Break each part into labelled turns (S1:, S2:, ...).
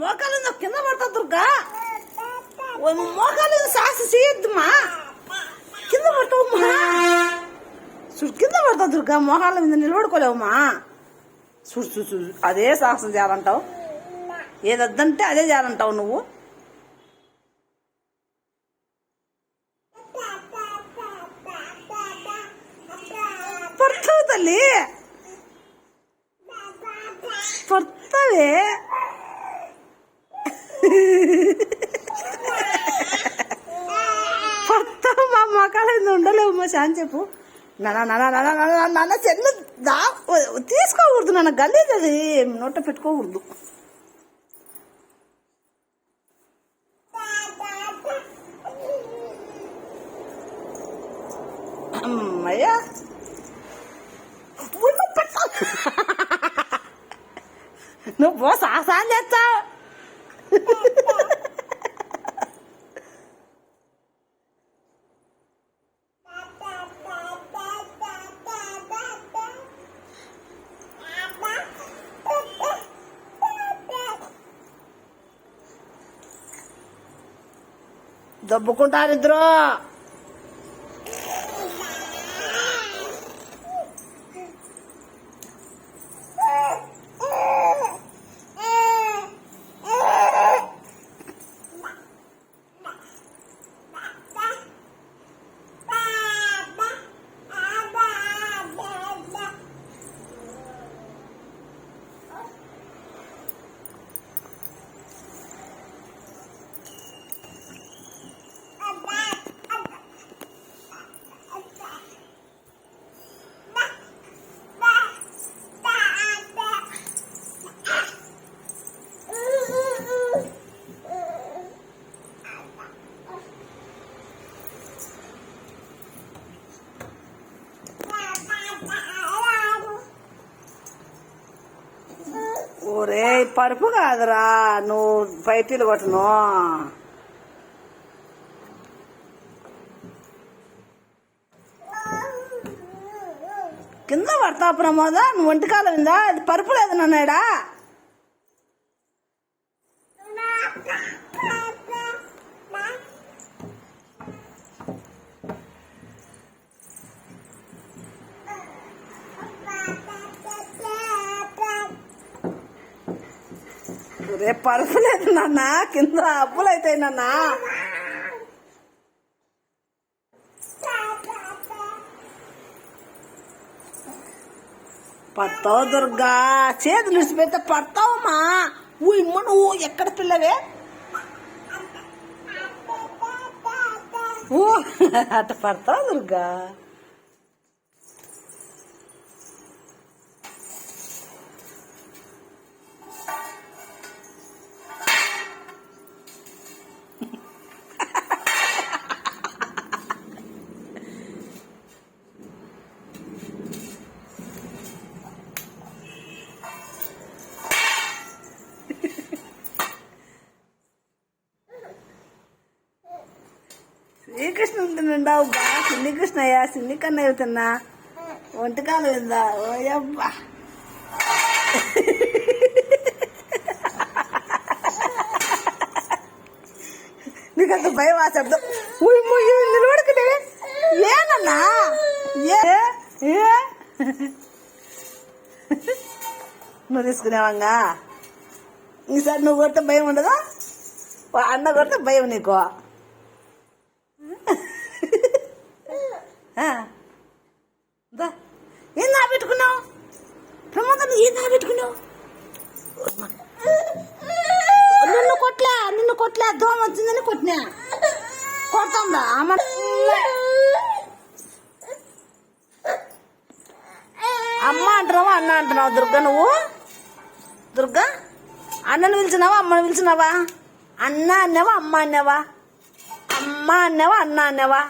S1: మోకాలు కింద పడతా దుర్గా, మోకాలు సాహస చేయొద్దుమా, కింద పడతావమ్మా. చూడు కింద పడతా దుర్గా, మోకాళ్ళ మీద నిలబడుకోలేవమ్మా. చూడు చూడు చూడు, అదే సాహసం చేయాలంటావు, ఏదొద్దంటే అదే చేయాలంటావు నువ్వు. పడతావు తల్లి, పడతావే. పడతావు మా మోకాళ్ళ మీద ఉండలేవమ్మా. శాంతి చెప్పు. నాన్న చెల్లు తీసుకోకూడదు, నాన్న గల్లేదు, అది నోట పెట్టుకోకూడదు. అమ్మయ్యా నువ్వు సాహసాన్ని చేస్తావు. దబ్బుకుంటారు ఇద్దరు. ఒరే పరుపు కాదురా, నువ్వు పైపీలు కొట్టను. కింద పడతా ప్రమోద, నువ్వు ఒంటికాలం ఉందా, అది పరుపు లేదు నన్నాడా. రేపు పరుపు లేదు నాన్న, కింద అప్పులు అవుతాయి నాన్న. పడతావు దుర్గా, చేతులు విడిచిపెడితే పడతావమ్మా. ఇమ్మ నువ్వు ఎక్కడ పిల్లవే, అట్ట పడతావు దుర్గా. శ్రీకృష్ణ తింటావు బా, సిన్ని కృష్ణయ్య, సిన్ని కన్నయ్య వెళ్తున్నా, ఒంటికాలు వెళ్దా. ఓయబ్బా నీకంత భయం ఆ శబ్దం. నిలబడుకునే ఏనన్నా, నువ్వు తీసుకునేవాంగా. ఈసారి నువ్వు కొడితే భయం ఉండదా, అన్న కొడితే భయం నీకు. ఏం నా పెట్టుకున్నావు ప్రమోదం, ఏం నా పెట్టుకున్నావు. నిన్ను కొట్లే దోమ వచ్చిందని కొట్టినా, కొడతాందా అమ్మ అంటున్నావా అన్న అంటున్నావా. దుర్గా నువ్వు దుర్గా, అన్నను పిలిచినావా అమ్మను పిలిచినావా, అన్న అన్నావా అమ్మ అన్నావా, అమ్మ అన్నావా అన్న అన్నావా.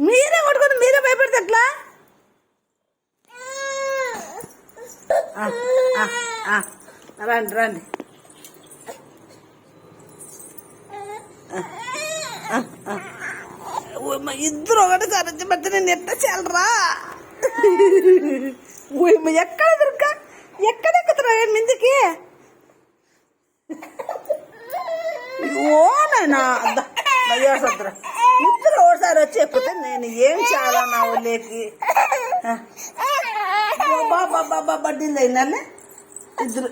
S1: మీరే కొట్టుకొని మీరే భయపడితే ఎట్లా. రండి రండి, ఇద్దరు ఒకటి సరచి బట్టి నేను ఎట్ట చాలరా. ఎక్కడ దుర్గా ఎక్కడెక్కుతున్నావు మిందికి ఓనైనా అయ్యాసద్రా ఇద్దరు ఒకసారి వచ్చి ఎక్కితే నేను ఏం చాలా నా ఊళ్ళేకి బాబా బాబా బడ్డీలు అయినా ఇద్దరు